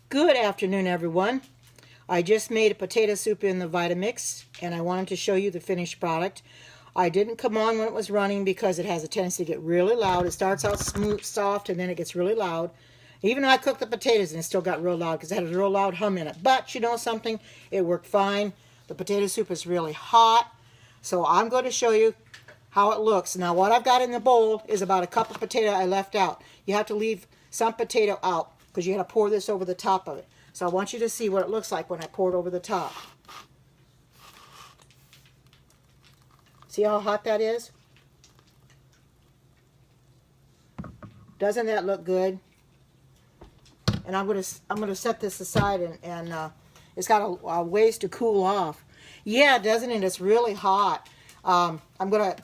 Good afternoon, everyone. I just made a potato soup in the Vitamix, and I wanted to show you the finished product. I didn't come on when it was running because it has a tendency to get really loud. It starts out smooth, soft, and then it gets really loud. Even though I cooked the potatoes, and it still got real loud because it had a real loud hum in it. But you know something? It worked fine. The potato soup is really hot, so I'm going to show you how it looks. Now, what I've got in the bowl is about a cup of potato I left out. You have to leave some potato out because you got to pour this over the top of it. So I want you to see what it looks like when I pour it over the top. See how hot that is? Doesn't that look good? And I'm gonna set this aside, and it's got a ways to cool off. Yeah, doesn't it? It's really hot. I'm gonna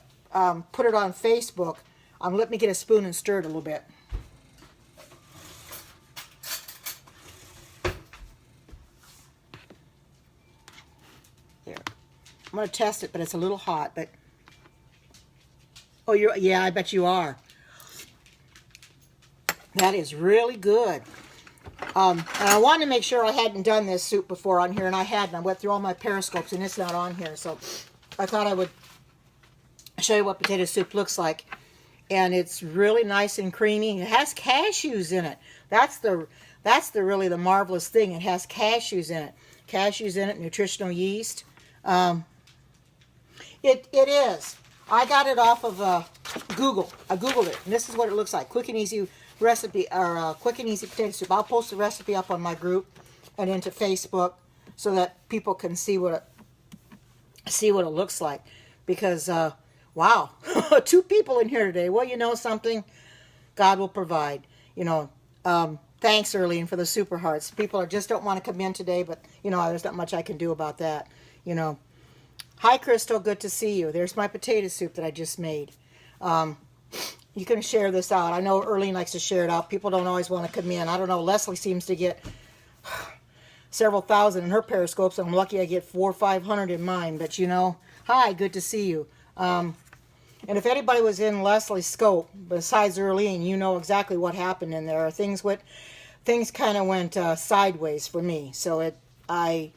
put it on Facebook. Let me get a spoon and stir it a little bit. There. I'm going to test it, but it's a little hot. But oh, yeah, I bet you are. That is really good. And I wanted to make sure I hadn't done this soup before on here, and I hadn't. I went through all my periscopes, and it's not on here. So I thought I would show you what potato soup looks like. And it's really nice and creamy. It has cashews in it. That's really the marvelous thing. It has cashews in it. Cashews in it, nutritional yeast. It is. I got it off of Google. I Googled it, and this is what it looks like. Quick and easy recipe, or quick and easy potato soup. I'll post the recipe up on my group and into Facebook so that people can see what it looks like. Because wow, 2 people in here today. Well, you know something, God will provide. You know, thanks, Earlene, for the super hearts. People just don't want to come in today, but you know, there's not much I can do about that. You know. Hi, Crystal. Good to see you. There's my potato soup that I just made. You can share this out. I know Earlene likes to share it out. People don't always want to come in. I don't know. Leslie seems to get several thousand in her periscopes. I'm lucky I get 400 or 500 in mine. But you know, hi, good to see you. And if anybody was in Leslie's scope besides Earlene, you know exactly what happened in there. Things kind of went sideways for me. So I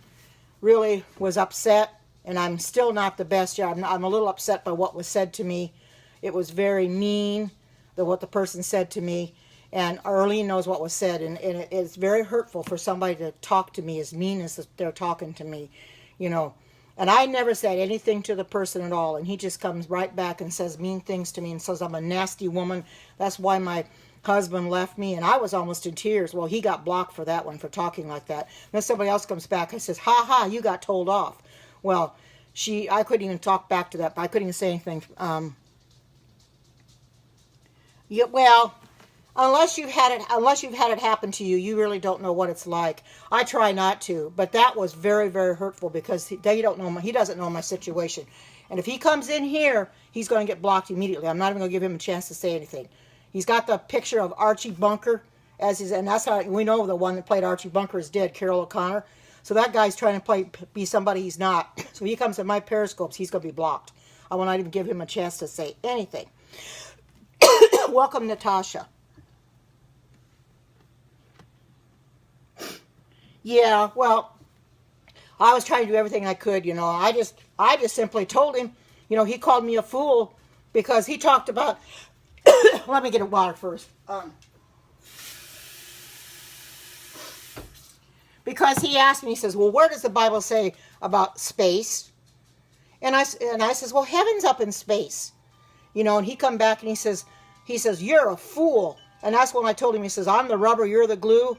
really was upset. And I'm still not the best. Yeah, I'm a little upset by what was said to me. It was very mean, what the person said to me. And Arlene knows what was said. And it's very hurtful for somebody to talk to me as mean as they're talking to me, you know. And I never said anything to the person at all. And he just comes right back and says mean things to me and says I'm a nasty woman. That's why my husband left me. And I was almost in tears. Well, he got blocked for that one, for talking like that. Then somebody else comes back and says, ha ha, you got told off. Well, I couldn't even talk back to that. I couldn't even say anything. Yeah, well, unless you've had it happen to you, you really don't know what it's like. I try not to, but that was very, very hurtful because he doesn't know my situation. And if he comes in here, he's going to get blocked immediately. I'm not even going to give him a chance to say anything. He's got the picture of Archie Bunker and that's how we know the one that played Archie Bunker is dead, Carol O'Connor. So that guy's trying to be somebody he's not. So he comes in my periscopes, he's going to be blocked. I will not even give him a chance to say anything. Welcome, Natasha. Yeah, well, I was trying to do everything I could, you know. I just simply told him, you know, he called me a fool because he talked about, let me get a water first. Because he asked me, he says, well, where does the Bible say about space? And I says, well, heaven's up in space. You know, and he come back and he says, you're a fool. And that's when I told him, he says, I'm the rubber, you're the glue.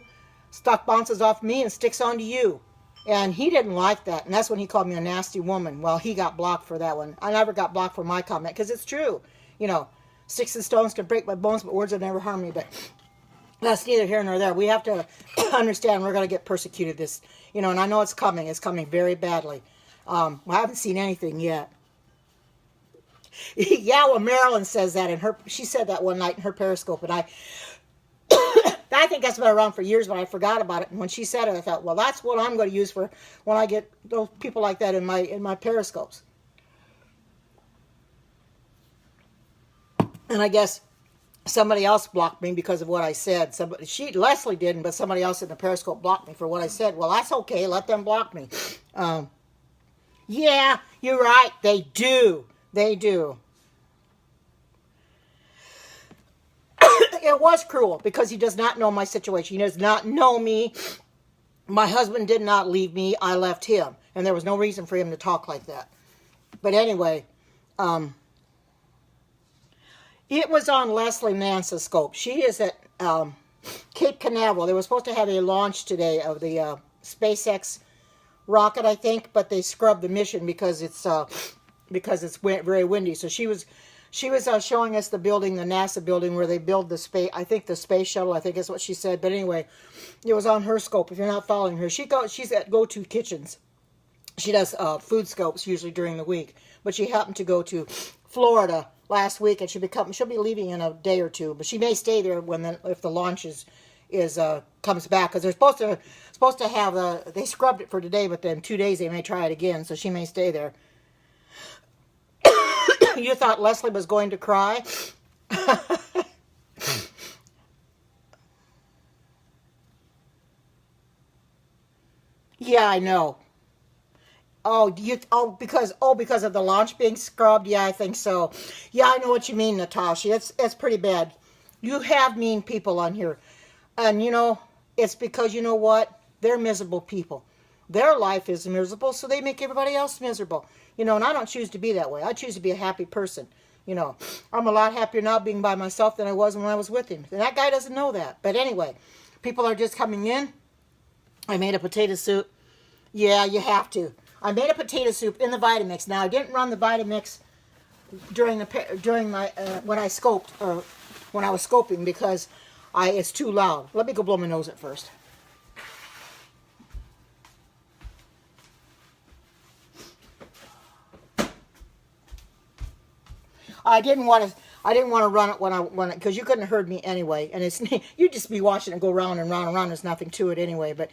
Stuff bounces off me and sticks onto you. And he didn't like that. And that's when he called me a nasty woman. Well, he got blocked for that one. I never got blocked for my comment because it's true. You know, sticks and stones can break my bones, but words will never harm me. But that's neither here nor there. We have to understand we're going to get persecuted this, you know, and I know it's coming. It's coming very badly. I haven't seen anything yet. Yeah, well, Marilyn says that she said that one night in her periscope, and I think that's been around for years, but I forgot about it. And when she said it, I thought, well, that's what I'm going to use for when I get those people like that in my periscopes. And I guess somebody else blocked me because of what I said. Leslie didn't, but somebody else in the Periscope blocked me for what I said. Well, that's okay. Let them block me. Yeah, you're right. They do. They do. It was cruel because he does not know my situation. He does not know me. My husband did not leave me. I left him. And there was no reason for him to talk like that. But anyway, it was on Leslie Mansa's scope. She is at Cape Canaveral. They were supposed to have a launch today of the SpaceX rocket, I think, but they scrubbed the mission because it's very windy. So she was showing us the building, the NASA building where they build the space. I think the space shuttle. I think is what she said. But anyway, it was on her scope. If you're not following her, she's at Go-To Kitchens. She does food scopes usually during the week, but she happened to go to Florida last week, and she'll be leaving in a day or two. But she may stay there if the launch comes back, because they're supposed to have they scrubbed it for today, but then 2 days they may try it again, so she may stay there. You thought Leslie was going to cry? Yeah, I know. Because of the launch being scrubbed? Yeah, I think so. Yeah, I know what you mean, Natasha. It's pretty bad. You have mean people on here. And it's because you know what? They're miserable people. Their life is miserable, so they make everybody else miserable. And I don't choose to be that way. I choose to be a happy person. I'm a lot happier now being by myself than I was when I was with him. And that guy doesn't know that. But anyway, people are just coming in. I made a potato soup. Yeah, you have to. I made a potato soup in the Vitamix. Now, I didn't run the Vitamix during my when I scoped, or when I was scoping, because it's too loud. Let me go blow my nose at first. I didn't want to run it when because you couldn't have heard me anyway, and you'd just be watching it go round and round and round. There's nothing to it anyway, but.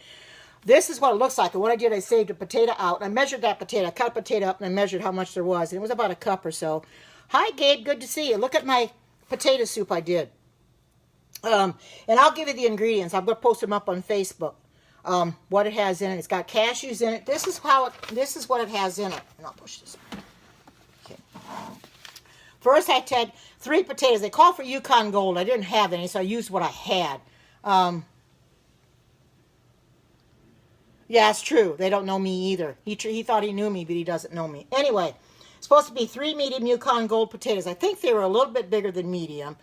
This is what it looks like. And what I did, I saved a potato out. I measured that potato. I cut a potato up and I measured how much there was. And it was about a cup or so. Hi, Gabe. Good to see you. Look at my potato soup I did. And I'll give you the ingredients. I'm going to post them up on Facebook. What it has in it. It's got cashews in it. This is what it has in it. And I'll push this. Okay. First, I had 3 potatoes. They call for Yukon Gold. I didn't have any, so I used what I had. Yeah, it's true. They don't know me either. He thought he knew me, but he doesn't know me. Anyway, it's supposed to be 3 medium Yukon Gold potatoes. I think they were a little bit bigger than medium,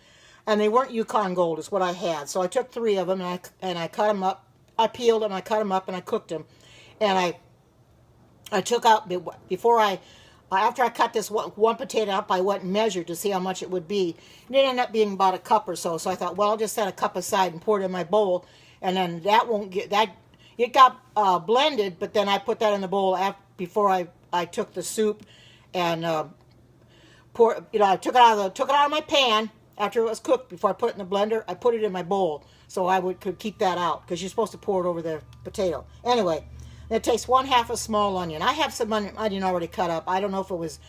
and they weren't Yukon Gold is what I had. So I took 3 of them, and I cut them up. I peeled them, I cut them up, and I cooked them. And I took out, after I cut this one potato up, I went and measured to see how much it would be. And it ended up being about a cup or so. So I thought, well, I'll just set a cup aside and pour it in my bowl, and then that won't get that. It got blended, but then I put that in the bowl before I took the soup and I took it out of my pan after it was cooked. Before I put it in the blender, I put it in my bowl so I could keep that out, because you're supposed to pour it over the potato. Anyway, it takes 1/2 a small onion. I have some onion already cut up. I don't know if it was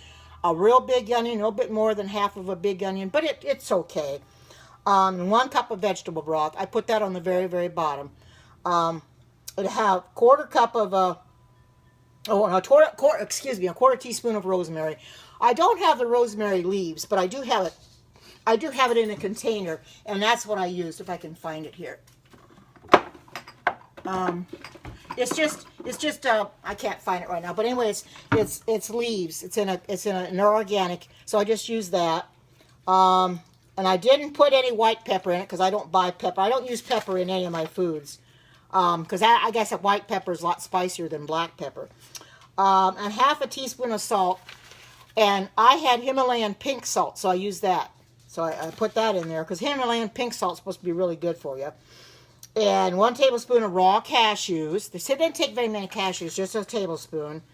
a real big onion, a little bit more than half of a big onion, but it's okay. 1 cup of vegetable broth. I put that on the very, very bottom. It have 1/4 cup of a quarter teaspoon of rosemary. I don't have the rosemary leaves, but I do have it. I do have it in a container, and that's what I used. If I can find it here, it's just I can't find it right now. But anyway, it's leaves. It's in an organic, so I just used that. And I didn't put any white pepper in it because I don't buy pepper. I don't use pepper in any of my foods. Because I guess a white pepper is a lot spicier than black pepper. And 1/2 teaspoon of salt. And I had Himalayan pink salt, so I used that. So I put that in there, because Himalayan pink salt is supposed to be really good for you. And 1 tablespoon of raw cashews. They said they didn't take very many cashews, just a tablespoon.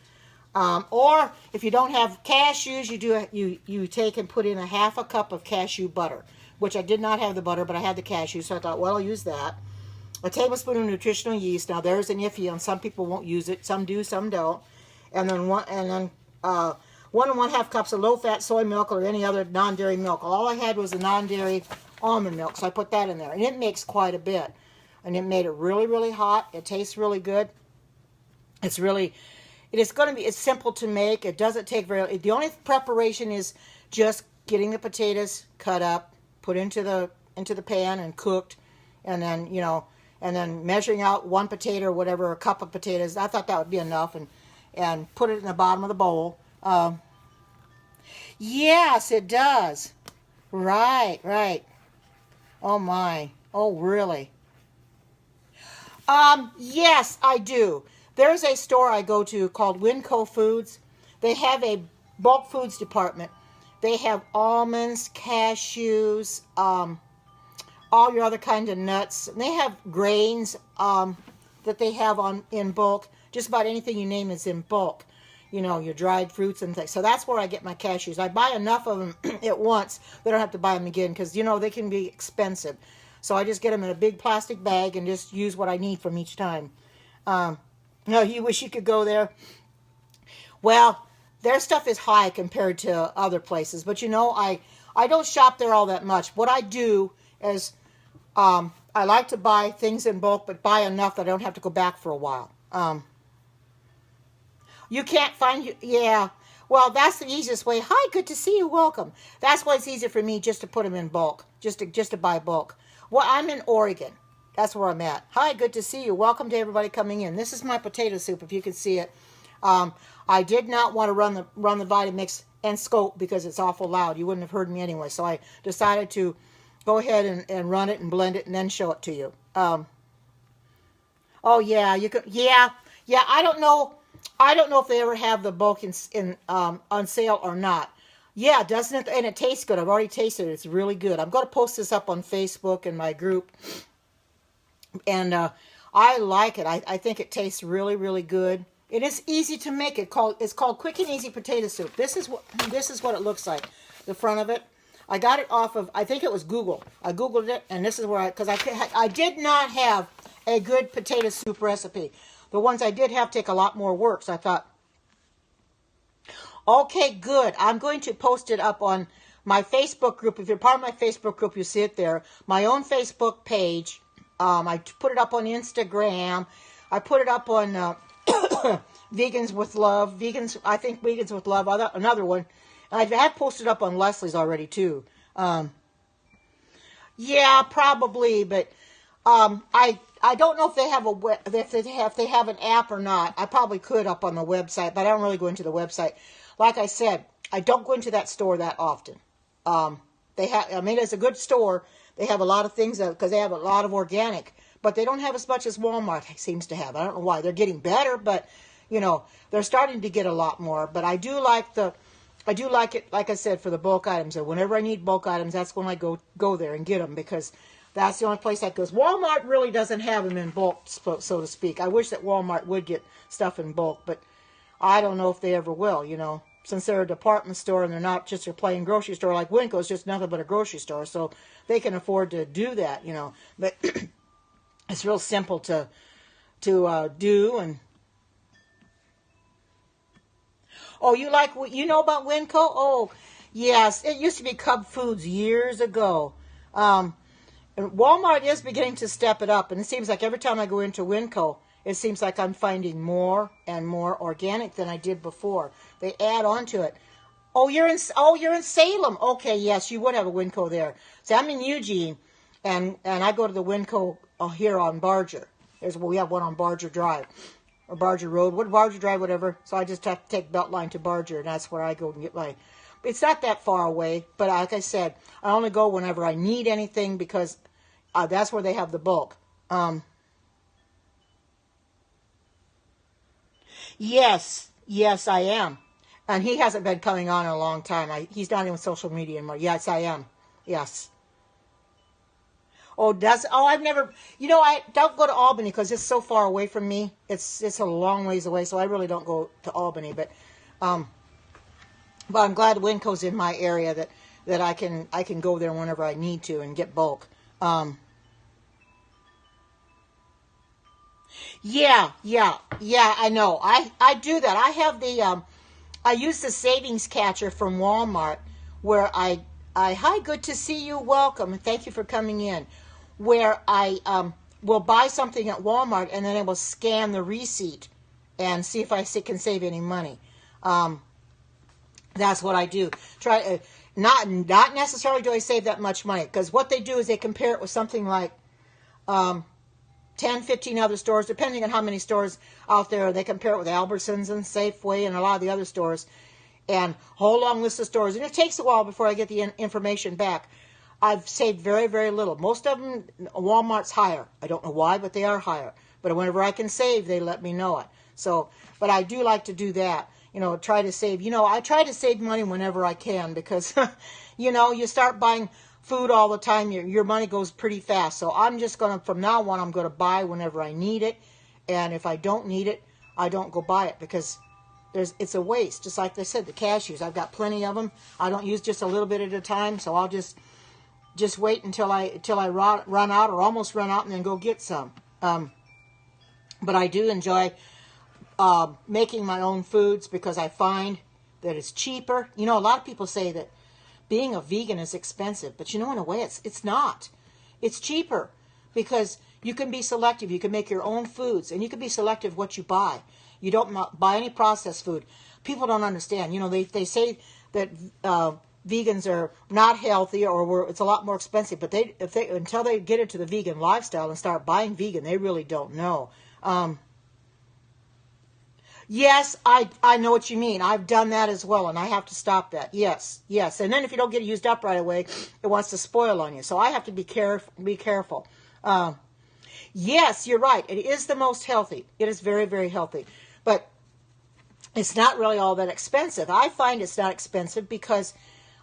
Or if you don't have cashews, you take and put in 1/2 cup of cashew butter, which I did not have the butter, but I had the cashews, so I thought, well, I'll use that. A tablespoon of nutritional yeast. Now there's an iffy on some people won't use it. Some do, some don't. And then 1 1/2 cups of low-fat soy milk or any other non-dairy milk. All I had was a non-dairy almond milk. So I put that in there, and it makes quite a bit. And it made it really, really hot. It tastes really good. It's really, it's simple to make. It doesn't take the only preparation is just getting the potatoes cut up, put into the pan and cooked, and then, and then measuring out one potato or whatever, a cup of potatoes. I thought that would be enough, and put it in the bottom of the bowl. Yes, it does. Right, right. Oh my. Oh, really? Yes, I do. There's a store I go to called Winco Foods. They have a bulk foods department. They have almonds, cashews, all your other kind of nuts. And they have grains that they have in bulk. Just about anything you name is in bulk. Your dried fruits and things. So that's where I get my cashews. I buy enough of them at once that I don't have to buy them again because, they can be expensive. So I just get them in a big plastic bag and just use what I need from each time. You wish you could go there. Well, their stuff is high compared to other places. But, I don't shop there all that much. What I do is I like to buy things in bulk, but buy enough that I don't have to go back for a while. You can't find, yeah. Well, that's the easiest way. Hi, good to see you. Welcome. That's why it's easier for me just to put them in bulk, just to buy bulk. Well, I'm in Oregon. That's where I'm at. Hi, good to see you. Welcome to everybody coming in. This is my potato soup, if you can see it. I did not want to run the Vitamix and scope because it's awful loud. You wouldn't have heard me anyway. So I decided to go ahead and run it and blend it and then show it to you. Oh yeah, you could. Yeah. I don't know if they ever have the bulk on sale or not. Yeah, doesn't it? And it tastes good. I've already tasted it. It's really good. I'm going to post this up on Facebook in my group. And I like it. I think it tastes really, really good. It is easy to make. It's called Quick and Easy Potato Soup. This is what it looks like. The front of it. I got it off of, I think it was Google. I Googled it, and this is where because I did not have a good potato soup recipe. The ones I did have take a lot more work. So I thought, okay, good. I'm going to post it up on my Facebook group. If you're part of my Facebook group, you see it there. My own Facebook page. I put it up on Instagram. I put it up on Vegans with Love. I think Vegans with Love. Another one. And I have posted up on Leslie's already too. Yeah, probably, but I don't know if they have if they have an app or not. I probably could up on the website, but I don't really go into the website. Like I said, I don't go into that store that often. It's a good store. They have a lot of things because they have a lot of organic, but they don't have as much as Walmart seems to have. I don't know why. They're getting better, but they're starting to get a lot more. But I do like it, like I said, for the bulk items. And whenever I need bulk items, that's when I go there and get them because that's the only place that goes. Walmart really doesn't have them in bulk, so to speak. I wish that Walmart would get stuff in bulk, but I don't know if they ever will, since they're a department store and they're not just a plain grocery store like Winco. It's just nothing but a grocery store, so they can afford to do that, But it's real simple to do. And oh, you know about Winco? Oh, yes, it used to be Cub Foods years ago. And Walmart is beginning to step it up, and it seems like every time I go into Winco, it seems like I'm finding more and more organic than I did before. They add on to it. Oh, you're in Salem. Okay, yes, you would have a Winco there. See, I'm in Eugene, and I go to the Winco here on Barger. We have one on Barger Drive or Barger Road, Barger Drive, whatever. So I just have to take Beltline to Barger, and that's where I go and get my. It's not that far away, but like I said, I only go whenever I need anything because that's where they have the bulk. Yes, I am. And he hasn't been coming on in a long time. He's not even social media anymore. Yes, I am. Yes. I've never, I don't go to Albany because it's so far away from me. It's a long ways away, so I really don't go to Albany. But I'm glad Winco's in my area that I can go there whenever I need to and get bulk. Yeah, I know. I do that. I have I use the savings catcher from Walmart where I Hi, good to see you. Welcome, and thank you for coming in. Where I will buy something at Walmart, and then I will scan the receipt and see if I can save any money. That's what I do. Try not necessarily do I save that much money, because what they do is they compare it with something like 10, 15 other stores, depending on how many stores out there. They compare it with Albertsons and Safeway and a lot of the other stores, and a whole long list of stores. And it takes a while before I get the information back. I've saved very, very little. Most of them, Walmart's higher. I don't know why, but they are higher. But whenever I can save, they let me know it. So, but I do like to do that. Try to save. I try to save money whenever I can, because, you start buying food all the time, your money goes pretty fast. So I'm just going to, from now on, I'm going to buy whenever I need it. And if I don't need it, I don't go buy it, because it's a waste. Just like they said, the cashews, I've got plenty of them. I don't use just a little bit at a time, so I'll just wait until I run out or almost run out, and then go get some. But I do enjoy making my own foods, because I find that it's cheaper. A lot of people say that being a vegan is expensive, but in a way it's not. It's cheaper, because you can be selective. You can make your own foods, and you can be selective what you buy. You don't buy any processed food. People don't understand. They say that vegans are not healthy, or it's a lot more expensive, but until they get into the vegan lifestyle and start buying vegan, they really don't know. Yes, I know what you mean. I've done that as well, and I have to stop that. Yes. And then if you don't get it used up right away, it wants to spoil on you. So I have to be careful. Yes, you're right. It is the most healthy. It is very, very healthy. But it's not really all that expensive. I find it's not expensive because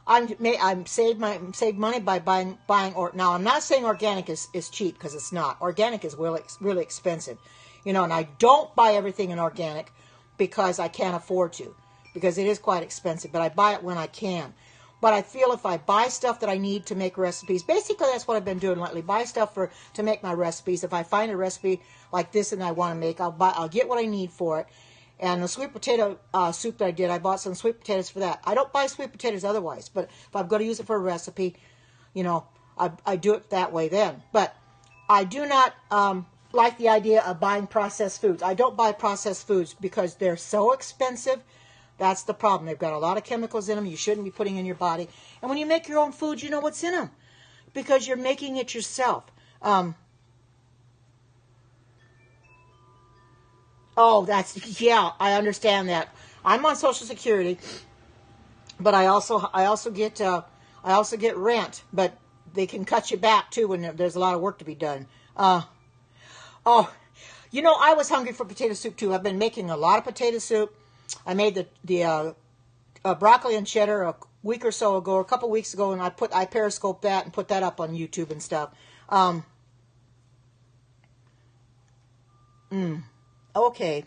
I'm save money by buying. Now, I'm not saying organic is cheap, because it's not. Organic is really expensive. And I don't buy everything in organic, because I can't afford to, because it is quite expensive, but I buy it when I can. But I feel if I buy stuff that I need to make recipes, basically that's what I've been doing lately, buy stuff to make my recipes. If I find a recipe like this and I want to make, I'll get what I need for it. And the sweet potato soup that I did, I bought some sweet potatoes for that. I don't buy sweet potatoes otherwise, but if I'm going to use it for a recipe, I do it that way then. But I do not like the idea of buying processed foods. I don't buy processed foods because they're so expensive. That's the problem. They've got a lot of chemicals in them you shouldn't be putting in your body. And when you make your own food, you know what's in them, because you're making it yourself. Yeah, I understand that. I'm on Social Security, but I also get rent, but they can cut you back too when there's a lot of work to be done. I was hungry for potato soup too. I've been making a lot of potato soup. I made the broccoli and cheddar a week or so ago, or a couple weeks ago, and I periscoped that and put that up on YouTube and stuff. Okay.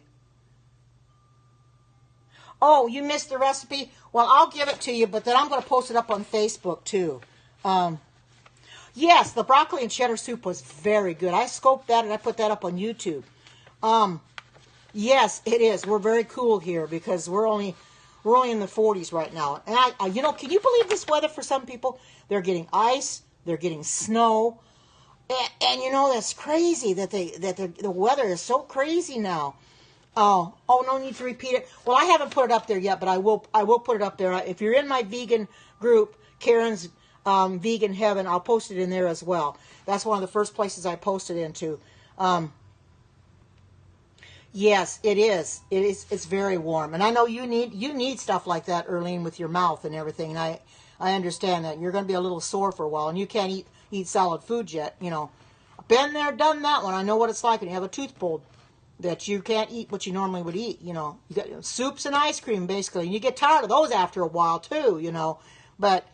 Oh, you missed the recipe? Well, I'll give it to you, but then I'm going to post it up on Facebook too. Yes, the broccoli and cheddar soup was very good. I scoped that and I put that up on YouTube. Yes, it is. We're very cool here, because we're only in the 40s right now. And can you believe this weather for some people? They're getting ice, they're getting snow, and that's crazy that the weather is so crazy now. Oh, no need to repeat it. Well, I haven't put it up there yet, but I will put it up there. If you're in my vegan group, Karen's Vegan Heaven, I'll post it in there as well. That's one of the first places I posted into. Yes, it is. It's very warm, and I know you need stuff like that, Erlene, with your mouth and everything. And I understand that you're going to be a little sore for a while, and you can't eat solid food yet. Been there, done that one. I know what it's like when you have a tooth pulled, that you can't eat what you normally would eat. You got soups and ice cream basically, and you get tired of those after a while too. But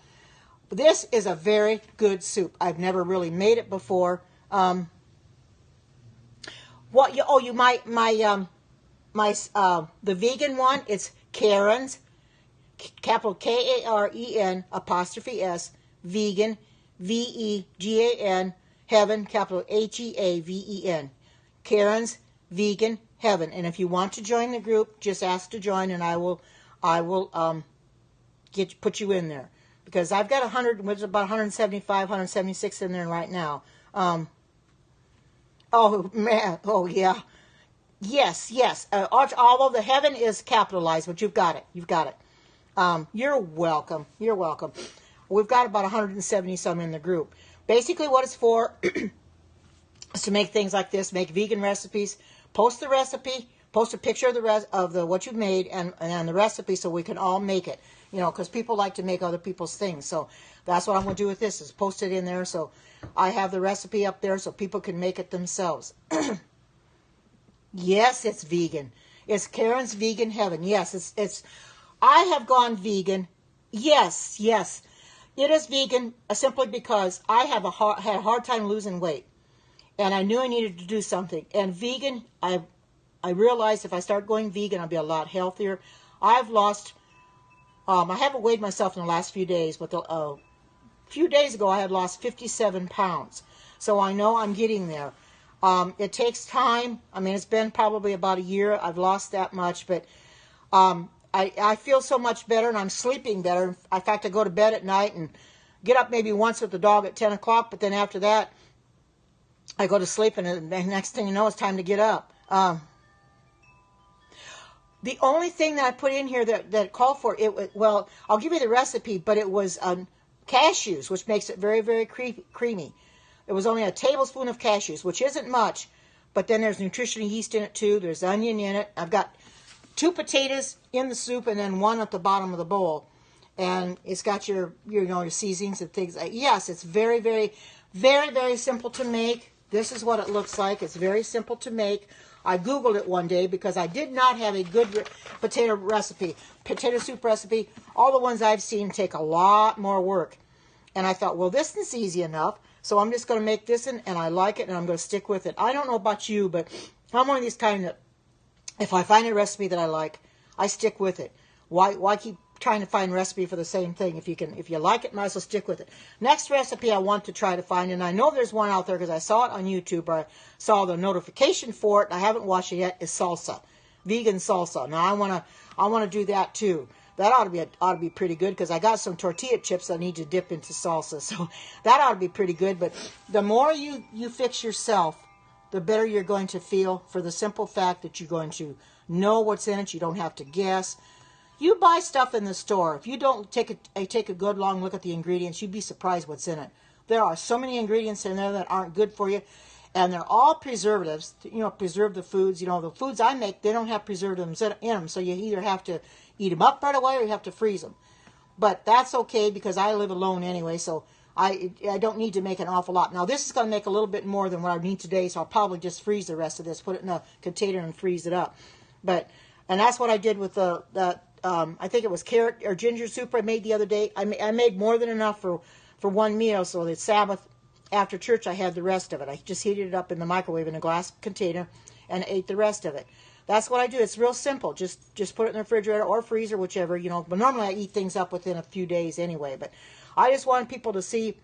this is a very good soup. I've never really made it before. The vegan one, it's Karen's, capital Karen apostrophe S, vegan, VEGAN, heaven, capital HEAVEN, Karen's Vegan Heaven. And if you want to join the group, just ask to join, and I will put you in there, because I've got 100, which is about 175, 176 in there right now. Oh man, oh yeah, yes, yes. Although the heaven is capitalized, but you've got it. You've got it. You're welcome. You're welcome. We've got about 170 some in the group. Basically, what it's for is to make things like this, make vegan recipes. Post the recipe, post a picture of the what you've made and the recipe, so we can all make it. You know, because people like to make other people's things. So that's what I'm going to do with this, is post it in there, so I have the recipe up there so people can make it themselves. Yes, it's vegan. It's Karen's Vegan Heaven. Yes, it's. I have gone vegan. Yes, yes. It is vegan simply because I had a hard time losing weight. And I knew I needed to do something. And vegan, I realized if I start going vegan, I'll be a lot healthier. I've lost, I haven't weighed myself in the last few days, but a few days ago I had lost 57 pounds. So I know I'm getting there. It takes time. I mean, it's been probably about a year. I've lost that much, but I feel so much better, and I'm sleeping better. In fact, I go to bed at night and get up maybe once with the dog at 10 o'clock, but then after that, I go to sleep, and the next thing you know, it's time to get up. The only thing that I put in here that called for it, well, I'll give you the recipe, but it was cashews, which makes it very, very creamy. It was only a tablespoon of cashews, which isn't much, but then there's nutritional yeast in it too. There's onion in it. I've got 2 potatoes in the soup and then 1 at the bottom of the bowl. And it's got your seasonings and things. Yes, it's very, very, very, very simple to make. This is what it looks like. It's very simple to make. I Googled it one day because I did not have a good potato soup recipe. All the ones I've seen take a lot more work. And I thought, well, this is easy enough. So I'm just going to make this, and I like it, and I'm going to stick with it. I don't know about you, but I'm one of these kind that if I find a recipe that I like, I stick with it. Why keep trying to find a recipe for the same thing? If you like it, might as well stick with it. Next recipe I want to try to find, and I know there's one out there because I saw it on YouTube, or I saw the notification for it, and I haven't watched it yet, is salsa. Vegan salsa. Now I want to do that too. That ought to be pretty good, because I got some tortilla chips I need to dip into salsa. So that ought to be pretty good. But the more you fix yourself, the better you're going to feel, for the simple fact that you're going to know what's in it. You don't have to guess. You buy stuff in the store. If you don't take a good long look at the ingredients, you'd be surprised what's in it. There are so many ingredients in there that aren't good for you, and they're all preservatives. Preserve the foods. The foods I make, they don't have preservatives in them, so you either have to eat them up right away or you have to freeze them. But that's okay, because I live alone anyway, so I don't need to make an awful lot. Now, this is going to make a little bit more than what I need today, so I'll probably just freeze the rest of this, put it in a container and freeze it up. And that's what I did with I think it was carrot or ginger soup I made the other day. I made more than enough for one meal, so the Sabbath after church I had the rest of it. I just heated it up in the microwave in a glass container and ate the rest of it. That's what I do. It's real simple. Just put it in the refrigerator or freezer, whichever, But normally I eat things up within a few days anyway. But I just wanted people to see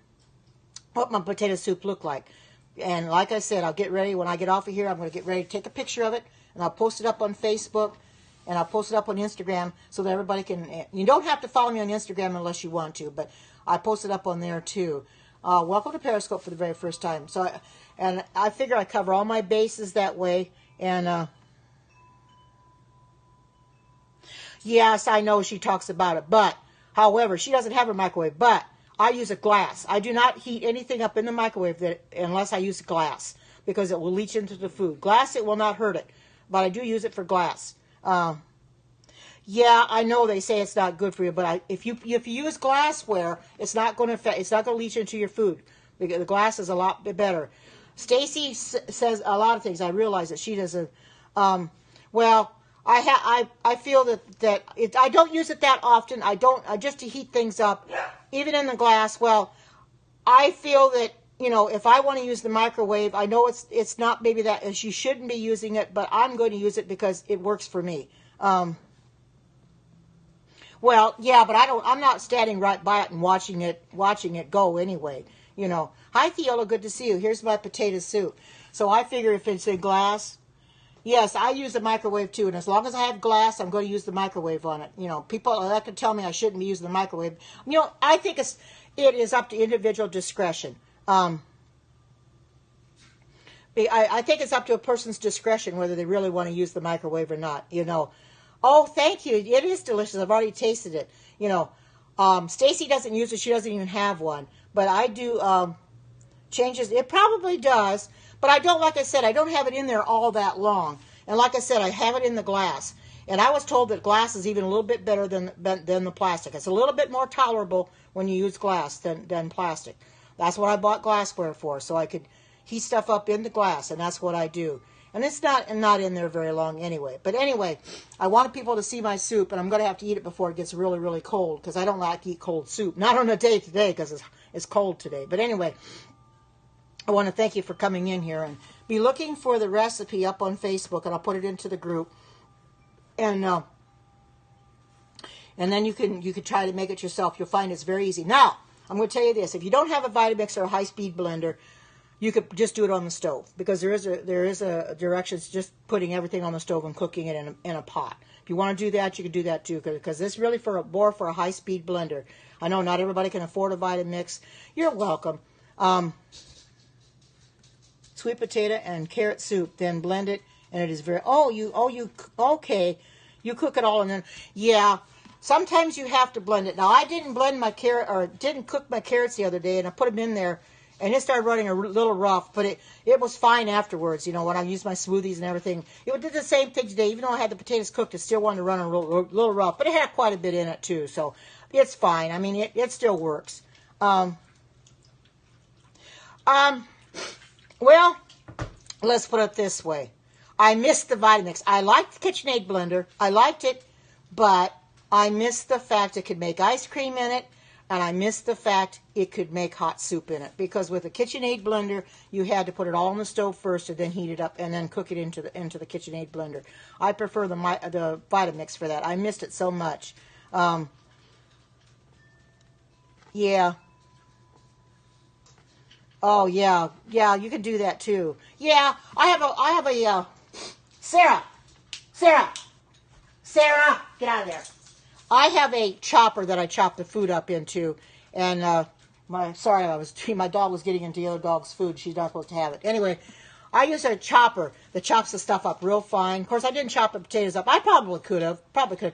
what my potato soup looked like. And like I said, I'll get ready. When I get off of here, I'm going to get ready to take a picture of it, and I'll post it up on Facebook, and I'll post it up on Instagram so that everybody can. You don't have to follow me on Instagram unless you want to, but I post it up on there too. Welcome to Periscope for the very first time. So, I figure I cover all my bases that way, and yes, I know she talks about it, but, however, she doesn't have a microwave, but I use a glass. I do not heat anything up in the microwave unless I use glass, because it will leach into the food. Glass, it will not hurt it, but I do use it for glass. Yeah, I know they say it's not good for you, but if you use glassware, it's not going to leach into your food, because the glass is a lot bit better. Stacy says a lot of things. I realize that she doesn't. Well, I feel that I don't use it that often. I just to heat things up, even in the glass. Well, I feel that if I want to use the microwave, I know it's not maybe that as you shouldn't be using it, but I'm going to use it because it works for me. Well, yeah, but I'm not standing right by it and watching it go anyway. Hi Theola, good to see you. Here's my potato soup. So I figure if it's in glass, Yes, I use the microwave too, and as long as I have glass, I'm going to use the microwave on it. You know, people like to tell me I shouldn't be using the microwave. You know, I think it is up to individual discretion. I think it's up to a person's discretion whether they really want to use the microwave or not. You know, oh, thank you. It is delicious. I've already tasted it. You know, Stacy doesn't use it. She doesn't even have one, but I do. Changes. It probably does, but I don't. Like I said, I don't have it in there all that long. And like I said, I have it in the glass. And I was told that glass is even a little bit better than the plastic. It's a little bit more tolerable when you use glass than plastic. That's what I bought glassware for, so I could heat stuff up in the glass, and that's what I do. And it's not in there very long anyway. But anyway, I wanted people to see my soup, and I'm going to have to eat it before it gets really, really cold, because I don't like to eat cold soup. Not on a day today, because it's cold today. But anyway, I want to thank you for coming in here, and be looking for the recipe up on Facebook, and I'll put it into the group. And then you can try to make it yourself. You'll find it's very easy. Now, I'm going to tell you this. If you don't have a Vitamix or a high-speed blender, you could just do it on the stove, because there is a directions just putting everything on the stove and cooking it in a pot. If you want to do that, you can do that too, because this is really more for a high-speed blender. I know not everybody can afford a Vitamix. You're welcome. Sweet potato and carrot soup, then blend it, and it is very. Okay, you cook it all, and then yeah. Sometimes you have to blend it. Now I didn't blend my carrot, or didn't cook my carrots the other day, and I put them in there. And it started running a little rough, but it was fine afterwards. You know, when I used my smoothies and everything, it did the same thing today. Even though I had the potatoes cooked, it still wanted to run a little rough, but it had quite a bit in it too, so it's fine. I mean, it still works. Well, let's put it this way: I missed the Vitamix. I liked the KitchenAid blender. I liked it, but I missed the fact it could make ice cream in it. And I missed the fact it could make hot soup in it, because with a KitchenAid blender, you had to put it all on the stove first and then heat it up and then cook it into the KitchenAid blender. I prefer the Vitamix for that. I missed it so much. Yeah. Oh yeah, you can do that too. Yeah, I have a Sarah, get out of there. I have a chopper that I chop the food up into, and my dog was getting into the other dog's food. She's not supposed to have it. Anyway, I use a chopper that chops the stuff up real fine. Of course, I didn't chop the potatoes up. I probably could have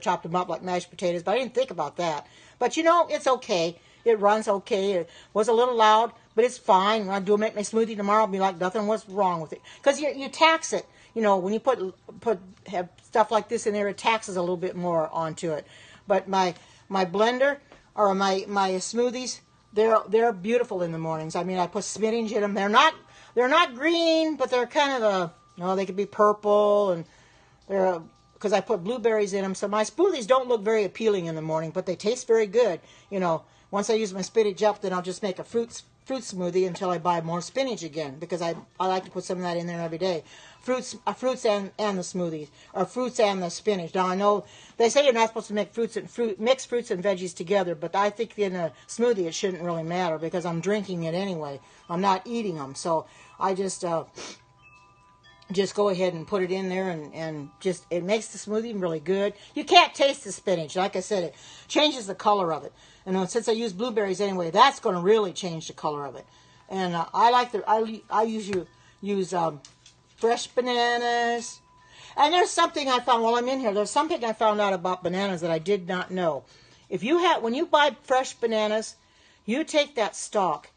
chopped them up like mashed potatoes, but I didn't think about that. But you know, it's okay. It runs okay. It was a little loud, but it's fine. When I make my smoothie tomorrow, I'll be like, nothing was wrong with it, because you tax it. You know, when you have stuff like this in there, it taxes a little bit more onto it. But my blender or my smoothies, they're beautiful in the mornings. I mean, I put spinach in them. They're not green, but they're kind of they could be purple, and they're because I put blueberries in them. So my smoothies don't look very appealing in the morning, but they taste very good. You know, once I use my spinach up, then I'll just make a fruit smoothie until I buy more spinach again, because I like to put some of that in there every day. Fruits and the smoothies, or fruits and the spinach. Now I know they say you're not supposed to make mix fruits and veggies together, but I think in a smoothie it shouldn't really matter, because I'm drinking it anyway. I'm not eating them, so I just go ahead and put it in there, and just it makes the smoothie really good. You can't taste the spinach, like I said, it changes the color of it. And since I use blueberries anyway, that's going to really change the color of it. And I usually use fresh bananas. And there's something I found while I'm in here. There's something I found out about bananas that I did not know. When you buy fresh bananas, you take that stalk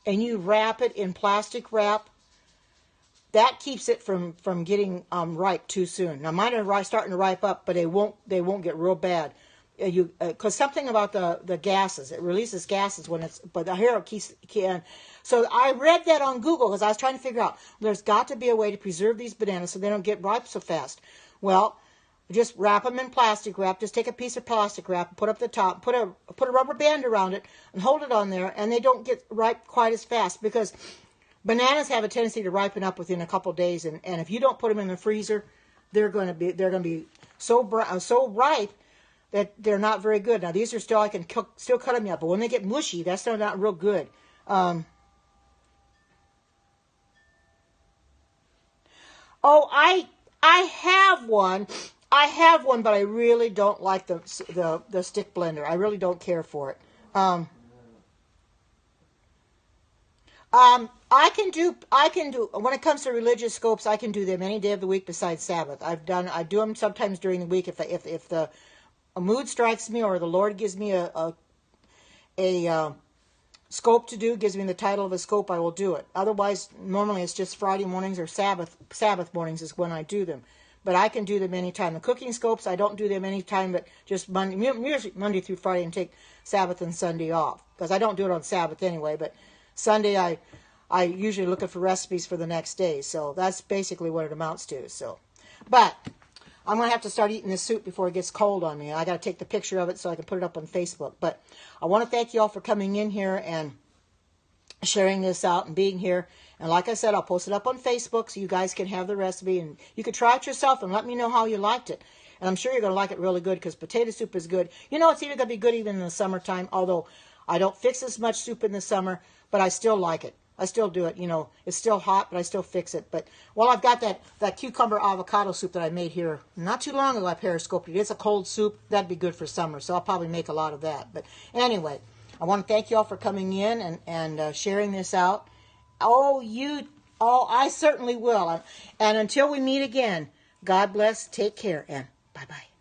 and you wrap it in plastic wrap. That keeps it from getting ripe too soon. Now mine are starting to ripe up, but they won't get real bad. Because something about the gases, it releases gases but here it can. So I read that on Google, because I was trying to figure out, there's got to be a way to preserve these bananas so they don't get ripe so fast. Well, just wrap them in plastic wrap. Just take a piece of plastic wrap, put up the top, put a rubber band around it, and hold it on there, and they don't get ripe quite as fast, because bananas have a tendency to ripen up within a couple days, and if you don't put them in the freezer, they're going to be so ripe that they're not very good. Now these are still, I can still cut them up, but when they get mushy, that's still not real good. I I have one. I have one, but I really don't like the stick blender. I really don't care for it. I can do when it comes to religious scopes, I can do them any day of the week besides Sabbath. I do them sometimes during the week if the a mood strikes me or the Lord gives me a scope to do, gives me the title of a scope, I will do it. Otherwise, normally it's just Friday mornings or Sabbath mornings is when I do them. But I can do them anytime. The cooking scopes, I don't do them anytime, but just Monday through Friday, and take Sabbath and Sunday off, because I don't do it on Sabbath anyway. But Sunday, I usually looking for recipes for the next day. So that's basically what it amounts to. So, but I'm going to have to start eating this soup before it gets cold on me. I got to take the picture of it so I can put it up on Facebook. But I want to thank you all for coming in here and sharing this out and being here. And like I said, I'll post it up on Facebook so you guys can have the recipe. And you can try it yourself and let me know how you liked it. And I'm sure you're going to like it really good, because potato soup is good. You know, it's even going to be good even in the summertime, although I don't fix as much soup in the summer, but I still like it. I still do it. You know, it's still hot, but I still fix it. But, well, I've got that cucumber avocado soup that I made here not too long ago. I periscoped it. It's a cold soup. That'd be good for summer, so I'll probably make a lot of that. But anyway, I want to thank you all for coming in and sharing this out. I certainly will. And until we meet again, God bless, take care, and bye-bye.